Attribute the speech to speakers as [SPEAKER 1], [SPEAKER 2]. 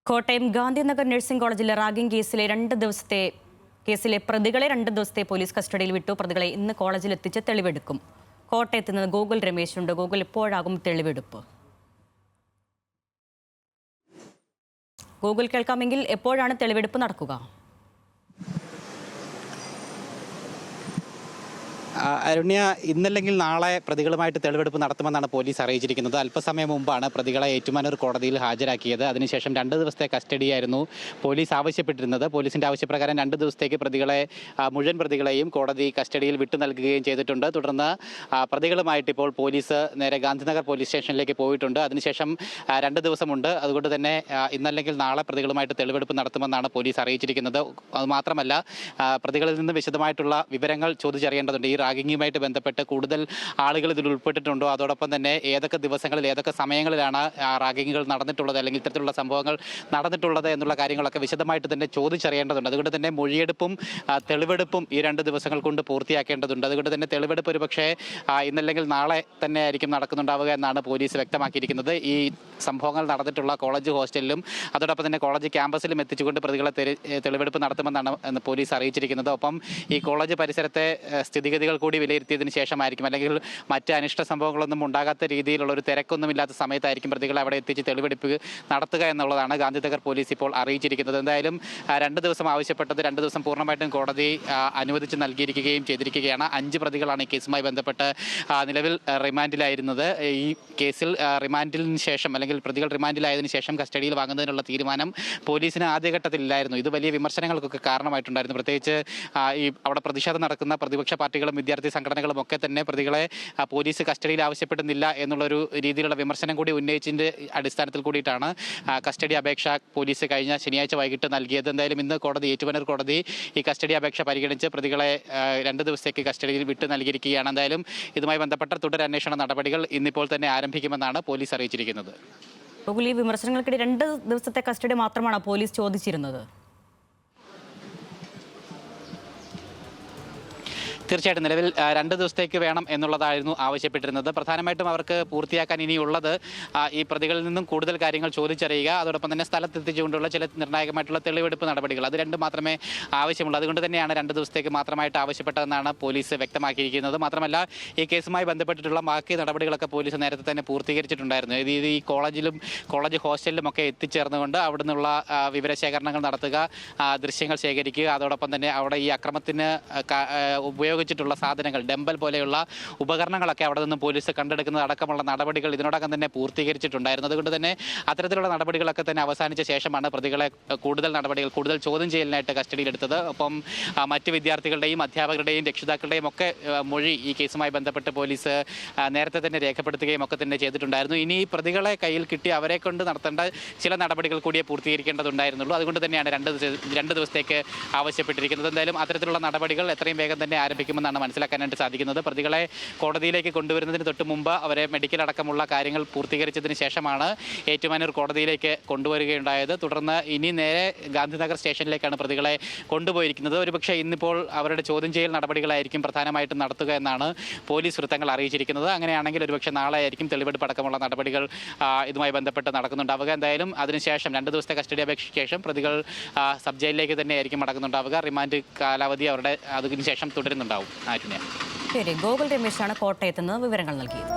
[SPEAKER 1] Kottayam Gandhinagar nursing കോളേജിലെ ragging കേസിലെ പ്രതികളെ 2 ദിവസത്തെ പോലീസ് കസ്റ്റഡിയിൽ വിട്ടു. പ്രതികളെ ഇന്ന് കോളേജിൽ എത്തിച്ച് തെളിവെടുക്കും. കോട്ടയത്ത് നിന്ന് ഗൂഗിൾ രമേശ് ഉണ്ട്. ഗൂഗിൾ, എപ്പോഴാകും തെളിവെടുപ്പ്? ഗൂഗിൾ കേൾക്കാമെങ്കിൽ എപ്പോഴാണ് തെളിവെടുപ്പ് നടക്കുക?
[SPEAKER 2] അരുണ്യ, ഇന്നല്ലെങ്കിൽ നാളെ പ്രതികളുമായിട്ട് തെളിവെടുപ്പ് നടത്തുമെന്നാണ് പോലീസ് അറിയിച്ചിരിക്കുന്നത്. അല്പസമയം മുമ്പാണ് പ്രതികളെ ഏറ്റുമാനൂർ കോടതിയിൽ ഹാജരാക്കിയത്. അതിനുശേഷം 2 ദിവസത്തെ കസ്റ്റഡിയായിരുന്നു പോലീസ് ആവശ്യപ്പെട്ടിരുന്നത്. പോലീസിന്റെ ആവശ്യപ്രകാരം 2 ദിവസത്തേക്ക് മുഴുവൻ പ്രതികളെയും കോടതി കസ്റ്റഡിയിൽ വിട്ടു നൽകുകയും ചെയ്തിട്ടുണ്ട്. തുടർന്ന് പ്രതികളുമായിട്ട് ഇപ്പോൾ പോലീസ് നേരെ ഗാന്ധിനഗർ പോലീസ് സ്റ്റേഷനിലേക്ക് പോയിട്ടുണ്ട്. അതിനുശേഷം 2 ദിവസമുണ്ട്. അതുകൊണ്ട് തന്നെ ഇന്നല്ലെങ്കിൽ നാളെ പ്രതികളുമായിട്ട് തെളിവെടുപ്പ് നടത്തുമെന്നാണ് പോലീസ് അറിയിച്ചിരിക്കുന്നത്. അതുമാത്രമല്ല, പ്രതികളിൽ നിന്ന് വിശദമായിട്ടുള്ള വിവരങ്ങൾ ചോദിച്ചറിയേണ്ടതുണ്ട്. ഈ റാഗിങ്ങുമായിട്ട് ബന്ധപ്പെട്ട് കൂടുതൽ ആളുകൾ ഇതിൽ ഉൾപ്പെട്ടിട്ടുണ്ടോ, അതോടൊപ്പം തന്നെ ഏതൊക്കെ ദിവസങ്ങളിൽ ഏതൊക്കെ സമയങ്ങളിലാണ് റാഗിങ്ങുകൾ നടന്നിട്ടുള്ളത്, അല്ലെങ്കിൽ ഇത്തരത്തിലുള്ള സംഭവങ്ങൾ നടന്നിട്ടുള്ളത് എന്നുള്ള കാര്യങ്ങളൊക്കെ വിശദമായിട്ട് തന്നെ ചോദിച്ചറിയേണ്ടതുണ്ട്. അതുകൊണ്ട് തന്നെ മൊഴിയെടുപ്പും തെളിവെടുപ്പും ഈ 2 ദിവസങ്ങൾ കൊണ്ട് പൂർത്തിയാക്കേണ്ടതുണ്ട്. അതുകൊണ്ട് തന്നെ തെളിവെടുപ്പ് ഒരുപക്ഷെ ഇന്നല്ലെങ്കിൽ നാളെ തന്നെ ആയിരിക്കും നടക്കുന്നുണ്ടാവുക എന്നാണ് പോലീസ് വ്യക്തമാക്കിയിരിക്കുന്നത്. ഈ സംഭവങ്ങൾ നടന്നിട്ടുള്ള കോളേജ് ഹോസ്റ്റലിലും അതോടൊപ്പം തന്നെ കോളേജ് ക്യാമ്പസിലും എത്തിച്ചുകൊണ്ട് പ്രതികളെ തെളിവെടുപ്പ് നടത്തുമെന്നാണ് പോലീസ് അറിയിച്ചിരിക്കുന്നത്. ഒപ്പം ഈ കോളേജ് പരിസരത്തെ സ്ഥിതിഗതികൾ കൂടി വിലയിരുത്തിയതിനു ശേഷമായിരിക്കും, അല്ലെങ്കിൽ മറ്റ് അനിഷ്ട സംഭവങ്ങളൊന്നും ഉണ്ടാകാത്ത രീതിയിലുള്ള ഒരു തിരക്കൊന്നുമില്ലാത്ത സമയത്തായിരിക്കും പ്രതികളെ അവിടെ എത്തിച്ച് തെളിവെടുപ്പ് നടത്തുക എന്നുള്ളതാണ് ഗാന്ധിനഗർ പോലീസ് ഇപ്പോൾ അറിയിച്ചിരിക്കുന്നത്. എന്തായാലും 2 ദിവസം ആവശ്യപ്പെട്ടത് 2 ദിവസം പൂർണ്ണമായിട്ടും കോടതി അനുവദിച്ച് നൽകിയിരിക്കുകയും ചെയ്തിരിക്കുകയാണ്. 5 പ്രതികളാണ് ഈ കേസുമായി ബന്ധപ്പെട്ട് നിലവിൽ റിമാൻഡിലായിരുന്നത്. ഈ കേസിൽ റിമാൻഡിന് ശേഷം, അല്ലെങ്കിൽ പ്രതികൾ റിമാൻഡിലായതിനു ശേഷം കസ്റ്റഡിയിൽ വാങ്ങുന്നതിനുള്ള തീരുമാനം പോലീസിന് ആദ്യഘട്ടത്തിലില്ലായിരുന്നു. ഇത് വലിയ വിമർശനങ്ങൾക്കൊക്കെ കാരണമായിട്ടുണ്ടായിരുന്നു. പ്രത്യേകിച്ച് അവിടെ പ്രതിഷേധം നടക്കുന്ന പ്രതിപക്ഷ പാർട്ടികളും വിദ്യാർത്ഥി സംഘടനകളും ഒക്കെ തന്നെ പ്രതികളെ പോലീസ് കസ്റ്റഡിയിൽ ആവശ്യപ്പെടുന്നില്ല എന്നുള്ളൊരു രീതിയിലുള്ള വിമർശനം കൂടി ഉന്നയിച്ചതിൻ്റെ അടിസ്ഥാനത്തിൽ കൂടിയിട്ടാണ് കസ്റ്റഡി അപേക്ഷ പോലീസ് കഴിഞ്ഞ ശനിയാഴ്ച വൈകിട്ട് നൽകിയത്. എന്തായാലും ഇന്ന് ഏറ്റുമാനൂർ കോടതി ഈ കസ്റ്റഡി അപേക്ഷ പരിഗണിച്ച് പ്രതികളെ 2 ദിവസത്തേക്ക് കസ്റ്റഡിയിൽ വിട്ടു നൽകിയിരിക്കുകയാണ്. എന്തായാലും ഇതുമായി ബന്ധപ്പെട്ട തുടരന്വേഷണ നടപടികൾ ഇന്നിപ്പോൾ തന്നെ ആരംഭിക്കുമെന്നാണ് പോലീസ് അറിയിച്ചിരിക്കുന്നത്.
[SPEAKER 1] ഈ വിമർശനങ്ങൾക്കിടെ 2 ദിവസത്തെ കസ്റ്റഡി മാത്രമാണ് പോലീസ് ചോദിച്ചിരുന്നത്.
[SPEAKER 2] തീർച്ചയായിട്ടും നിലവിൽ 2 ദിവസത്തേക്ക് വേണം എന്നുള്ളതായിരുന്നു ആവശ്യപ്പെട്ടിരുന്നത്. പ്രധാനമായിട്ടും അവർക്ക് പൂർത്തിയാക്കാൻ ഇനിയുള്ളത് ഈ പ്രതികളിൽ നിന്നും കൂടുതൽ കാര്യങ്ങൾ ചോദിച്ചറിയുക, അതോടൊപ്പം തന്നെ സ്ഥലത്തെത്തിച്ചുകൊണ്ടുള്ള ചില നിർണായകമായിട്ടുള്ള തെളിവെടുപ്പ് നടപടികൾ, അത് 2 മാത്രമേ ആവശ്യമുള്ളൂ. അതുകൊണ്ട് തന്നെയാണ് 2 ദിവസത്തേക്ക് മാത്രമായിട്ട് ആവശ്യപ്പെട്ടതെന്നാണ് പോലീസ് വ്യക്തമാക്കിയിരിക്കുന്നത്. മാത്രമല്ല, ഈ കേസുമായി ബന്ധപ്പെട്ടിട്ടുള്ള ബാക്കി നടപടികളൊക്കെ പോലീസ് നേരത്തെ തന്നെ പൂർത്തീകരിച്ചിട്ടുണ്ടായിരുന്നു. ഇത് ഈ കോളേജ് ഹോസ്റ്റലിലും ഒക്കെ എത്തിച്ചേർന്നുകൊണ്ട് അവിടെ നിന്നുള്ള വിവരശേഖരണങ്ങൾ നടത്തുക, ദൃശ്യങ്ങൾ ശേഖരിക്കുക, അതോടൊപ്പം തന്നെ അവിടെ ഈ അക്രമത്തിന് ഉപയോഗിച്ചിട്ടുള്ള സാധനങ്ങൾ, ഡംബൽ പോലെയുള്ള ഉപകരണങ്ങളൊക്കെ അവിടെ നിന്ന് പോലീസ് കണ്ടെടുക്കുന്നത് അടക്കമുള്ള നടപടികൾ ഇതിനോടകം തന്നെ പൂർത്തീകരിച്ചിട്ടുണ്ടായിരുന്നു. അതുകൊണ്ട് തന്നെ അത്തരത്തിലുള്ള നടപടികളൊക്കെ തന്നെ അവസാനിച്ച ശേഷമാണ് പ്രതികളെ കൂടുതൽ ചോദ്യം ചെയ്യലിനായിട്ട് കസ്റ്റഡിയിലെടുത്തത്. ഒപ്പം മറ്റ് വിദ്യാർത്ഥികളുടെയും അധ്യാപകരുടെയും രക്ഷിതാക്കളുടെയും ഒക്കെ മൊഴി ഈ കേസുമായി ബന്ധപ്പെട്ട് പോലീസ് നേരത്തെ തന്നെ രേഖപ്പെടുത്തുകയും ഒക്കെ തന്നെ ചെയ്തിട്ടുണ്ടായിരുന്നു. ഇനി പ്രതികളെ കയ്യിൽ കിട്ടി അവരെ കൊണ്ട് നടത്തേണ്ട ചില നടപടികൾ കൂടിയേ പൂർത്തീകരിക്കേണ്ടതുണ്ടായിരുന്നുള്ളൂ. അതുകൊണ്ട് തന്നെയാണ് 2 ദിവസത്തേക്ക് ആവശ്യപ്പെട്ടിരിക്കുന്നത്. എന്തായാലും അത്തരത്തിലുള്ള നടപടികൾ എത്രയും വേഗം തന്നെ ആരംഭിക്കുമെന്നാണ് മനസ്സിലാക്കാനായിട്ട് സാധിക്കുന്നത്. പ്രതികളെ കോടതിയിലേക്ക് കൊണ്ടുവരുന്നതിന് തൊട്ട് മുമ്പ് അവരെ മെഡിക്കൽ അടക്കമുള്ള കാര്യങ്ങൾ പൂർത്തീകരിച്ചതിന് ശേഷമാണ് ഏറ്റുമാനൂർ കോടതിയിലേക്ക് കൊണ്ടുവരികയുണ്ടായത്. തുടർന്ന് ഇനി നേരെ ഗാന്ധിനഗർ സ്റ്റേഷനിലേക്കാണ് പ്രതികളെ കൊണ്ടുപോയിരിക്കുന്നത്. ഒരുപക്ഷെ ഇന്നിപ്പോൾ അവരുടെ ചോദ്യം ചെയ്യൽ നടപടികളായിരിക്കും പ്രധാനമായിട്ടും നടത്തുക എന്നാണ് പോലീസ് വൃത്തങ്ങൾ അറിയിച്ചിരിക്കുന്നത്. അങ്ങനെയാണെങ്കിൽ ഒരുപക്ഷെ നാളെ ആയിരിക്കും തെളിവെടുപ്പ് അടക്കമുള്ള നടപടികൾ ഇതുമായി ബന്ധപ്പെട്ട് നടക്കുന്നുണ്ടാവുക. എന്തായാലും അതിനുശേഷം 2 ദിവസത്തെ കസ്റ്റഡി അപേക്ഷയ്ക്ക് ശേഷം പ്രതികൾ സബ് ജയിലിലേക്ക് തന്നെ ആയിരിക്കും മടങ്ങുന്നുണ്ടാവുക. റിമാൻഡ് കാലാവധി അതിനുശേഷം തുടരുന്നുണ്ടാവും.
[SPEAKER 1] ശരി, ഗോകുൽ രമേശാണ് കോട്ടയത്ത് നിന്ന് വിവരങ്ങൾ നൽകിയത്.